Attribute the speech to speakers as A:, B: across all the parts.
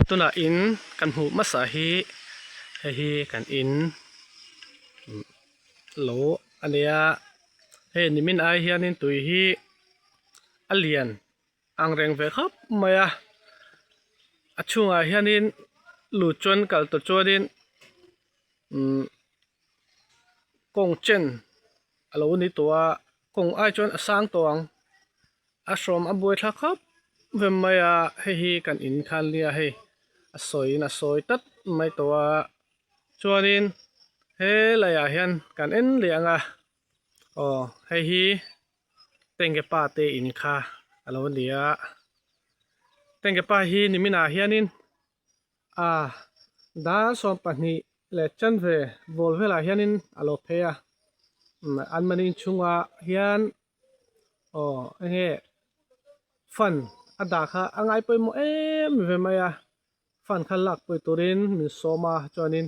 A: ตัวน่ะอินกันหูมาสาฮีฮีกันอินโหลอันเนี้ยนิมินไอเฮียนินตุยฮีอเลียนอังเรงเวครับมาช่วงเฮียนินหลุดจนกัลตัวจวดินกงเจนเรานี่ตัวกงไอจนสร้างตัวอาสมอบวยทักครับเวมายาฮีกันอินคันเลียสวยตัดไม่ตัวจวดินเลยเฮียนกันเอ็นเลียงฮีเต็งเกป้าเตอินค่ะเราเลียเต็งเกป้าฮีนิมินาเฮียนินดาสมปนีเลจันเววอลเวลาเฮียนินอโลเพียอันมันอินชุงว่าเฮียนฟันอดาค่ะอังไอไปโมมีเวมายาฟันขันหลักไปตัวเรนมีโซมาจอนิน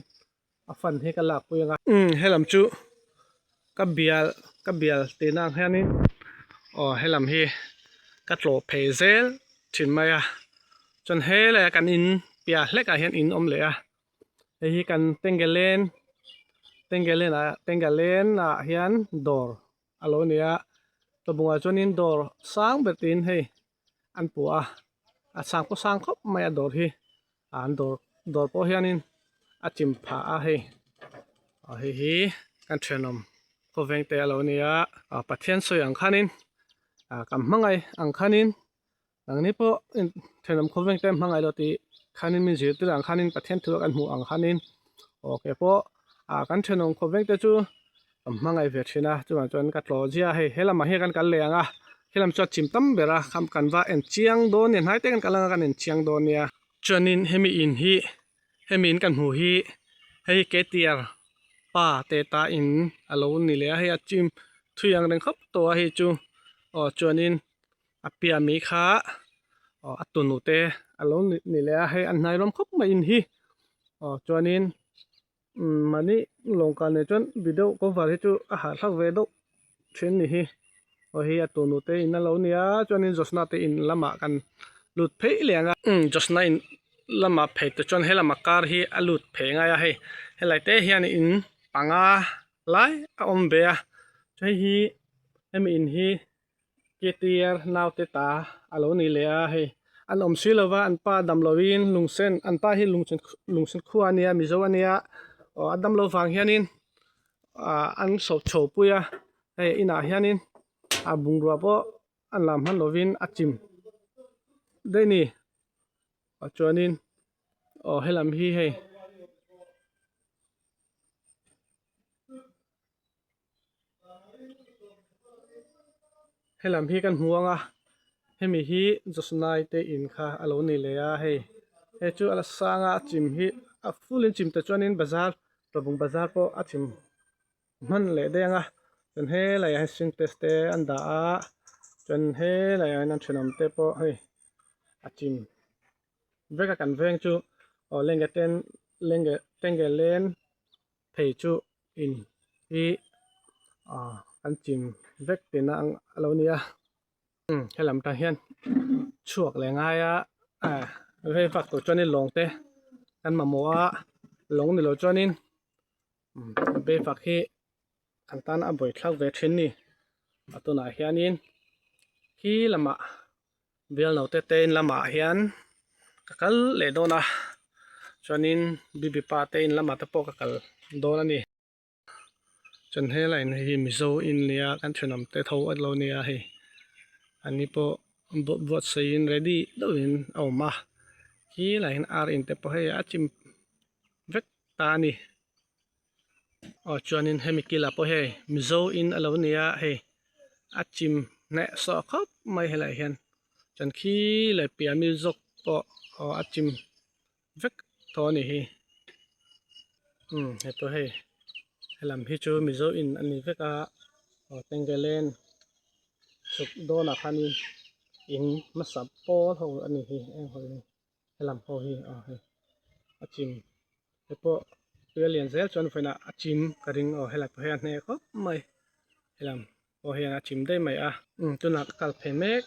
A: ฟันให้กันหลักไปยังไงให้ลำจูกับเบียลตีนางเฮียนินให้ลำฮีกัดโลเพเซลถึงมายาจนเฮเลยกันอินเปียเล็กเฮียนอินเลยฮีกันเต็งเกเลนเฮียนดอร์อโลเนียตัวบัวจนินดอร์สร้างเบตินอันปัวสร้างก็สร้างครับไม่ดอร์อันดอร์พอเฮียนินจิมผาฮีกันเทรนอมก็เวงเตอโลเนียปัทเทียนสวยอังคานินกำมังไงอังคานินดังนี้พอเทรนอมก็เวงเตมังไงโลตีคานินมีจิตตัวอังคานินปัทเทียนตัวกันหูอังคานินโอเคพอกันเทรนอมก็เวงเตจูมังไงเวชินะจวนกัดโลเจียให้ลำมาให้กันเลียงให้ลำจอดจิมตั้มเบระคำกันว่าเชียงโดนเนี่ยให้เต้กันลังกันเชียงโดนเนี่ยจวนนินให้มีอินกันหูให้เกตียร์ป้าเตตาอินอโลนี่เลยให้จิมทุยังเร่งครับตัวให้จูจวนนินเปียมีขาตุนุเตอโลนี่เลยให้อันไหนล้มครับมาอินจวนนินมันนี่ลงกันเนี่ยจนวิดีโอก็ว่าให้จูอาหารสักเวดเช่นนี้ฮีตัวนู้นเตอินนั่นเราเนี่ยจนอินจสนาเตอินละมากันหลุดเพลเลียงจสนาอินละมาเพลตัวจนให้ละมาการฮีหลุดเพลงายให้ไล่เตะฮีนี่อินปังไล่อมเบียใช่ให้มีอินเกตียร์นาวเตตาอโลนี่เลยอันอมซิลว่าอันป้าดำลวินลุงเซนอันป้าฮีลุงเซนขั้วเนี่ยมิโซวันเนี่ยอันดำลฟังเฮียนินอันโฉบปุยอินาเฮียนินบุงรัวปออันลำฮันโลวินจิมได้นี่จวนนินให้ลำฮีให้ลำฮีกันห่วงให้มีฮีจะสนายเตอินค่ะอโลนี่เลยให้จูอัลสางจิมฮีฟูลินจิมแต่จวนนินบาซาร์ตัวบุงบาซาร์ปอจิมมันเลยได้ยังจนให้เลยให้ซิงเตสเตอันดาจนให้เลยนั่นชนมเตปอจิมเวกกันเวงจูเล่นกันเล่นเพย์จูอินที่กันจิมเวกตินังเราเนี่ยให้ลำตาเฮียนช่วงแรงง่ายให้ฝักตัวจวนนินลงเตกันมามัวลงนี่เราจวนนินเบฝักให้อันตันบ่อยทักเวทินนี่ตัวไหนเฮียนินที่ละมาเวลเราเต้นละมาเฮียนกัลเลโดนะจวนนินบิปาเต้นละมาตะโปกัลโดนนี่จนให้ไหลในมิโซอินเลียกันชนมเตทาวเราเนี่ยให้อันนี้พอบทซีน ready ดูอินเอามาที่ไหลในอาร์อินเตปให้อาจิมเวกตานี่จวนนินให้มิกิลาพให้มิโซอินเราเนี่ยให้อาจิมเนะสอครับไม่ให้ไหลเห็นจนขี้ไหลเปียมิโซก็อาจิมเวกตัวนี้ให้ตัวให้ลำพิจูมิโซอินอันนี้เวกเต็งเกเลนสุกโดนักขันอินมาสับโป้ทงอันนี้ให้ลำพออาจิมให้พอเปลี่ยนเซลจนไฟน่ะอาจิมกระดิ่งให้หลักพยานเนี่ยก็ไม่ให้ลำพอเห็นอาจิมได้ไหมจนหลักกัลเพเมก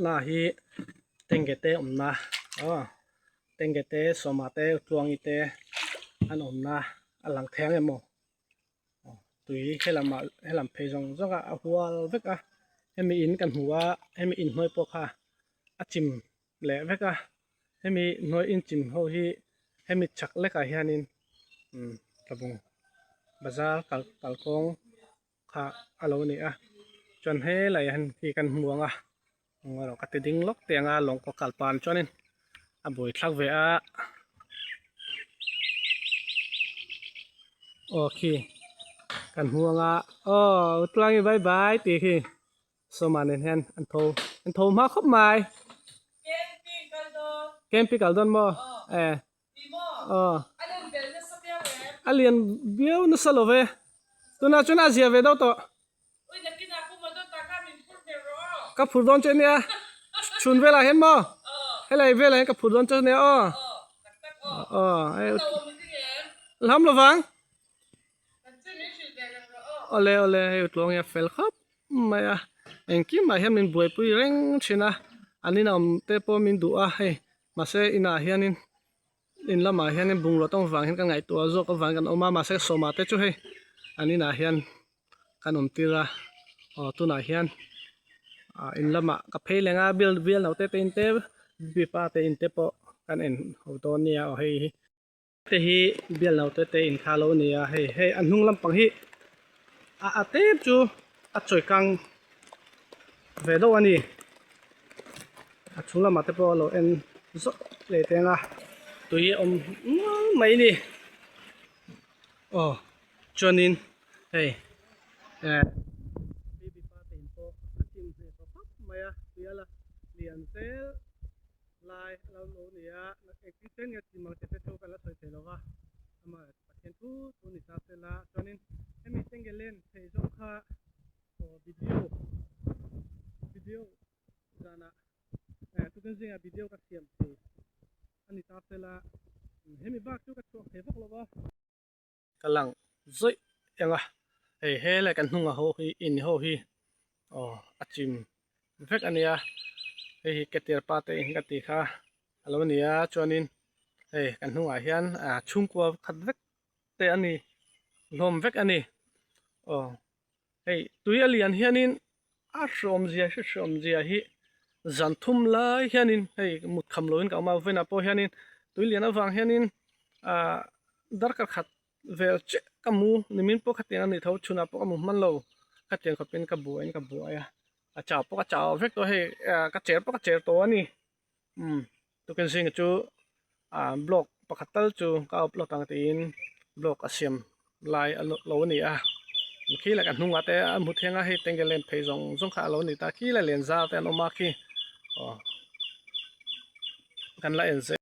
A: น่าเต็งเกเตนะเต็ tengete somate tuangite anomna alang theng emo tui helam phejong zonga ahwal veka hemi in kan huwa hemi in noi pokha achim le veka hemi noi in chim ho hi hemi chak leka hianin tabung bazar kalkong kha alo ni a chon he lai han ki kan huanga ngaro ka te ding lok tenga long ko kalpan chonin a boi thlak ve a okay kan huanga utlangi bye bye ti khi so manen hen an tho ma khop mai kempi kaldon mo alien biao na salove tuna chuna zia ve do to ka phurdon che ne chun vela hen mo helai vela ka phurdon che ne lam lovang ole utlong ya fel khap maya enki ma hem min buai pui reng china anin am te po min du a he ma se ina hianin in lama hianin bunglo tong wang hen ka ngai to zo ka wang kan oma ma se soma te chu he anina hian kanom tira tuna hian in lama ka phelenga bil no te in te bi pa te in te po kan en hoton nia o hei te hi bil no te in khalo nia hei an hung lampang hi a te chu a choi kang ve do ani a chula ma te po lo en zo le tenga tui mai ni chonin hei baby pa te in po achim he to pap maya piala lian tel lai lo nia na ekiten ya timang te to kala soi te lowa ama pathen tu ni sa te la chonin hemi tengelen phejong kha video jana tu kan zinga video ka siam the ani ta tela hemi bak tu ka chok thevok lowa kalang zoi enga he la kan hnunga ho hi in ho hi achim vek ania hei keter pa te inga ti kha alo nia chonin kan hnunga hian chungkwa khat vek te ani lom vek ani hei tui alian hianin shom zia hi zanthum lai hianin hei mut kham loin ka ma vena po hianin tui lian awang hianin darkar khat vel che kamu nimin po khatin ani tho chuna po kamu man lo khatin khopin ka buaya a chaw po ka chaw vek to hei ka cher po ka cher to ani tu kan sing chu blog pakhatal chu ka upload tang tin blog asiam lai lo ni khi là kan hnunga te mu thenga he tengelen phejong kha lo ni ta khi la len za te no ma khi kan la en se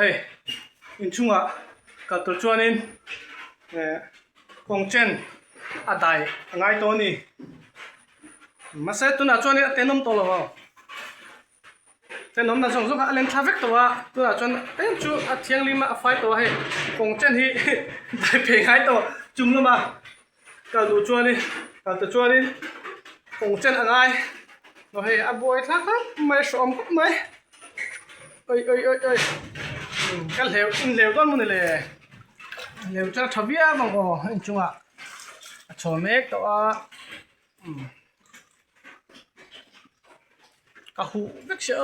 A: he in chunga ka to chuanin kongchen adai ngai to ni ma se tu na chuanin atenom to lo tenom na jong kha len thavek to wa tu na chuan tem chu a thiang lima a fai to he kongchen hi dai phe ngai to chum lo ma ka lu chuani ka to chuani kongchen angai no he a boy thla kha mai som kut mai oi ka leu don mun le leu cha thavia bang in chunga a chomek to ka hu vek se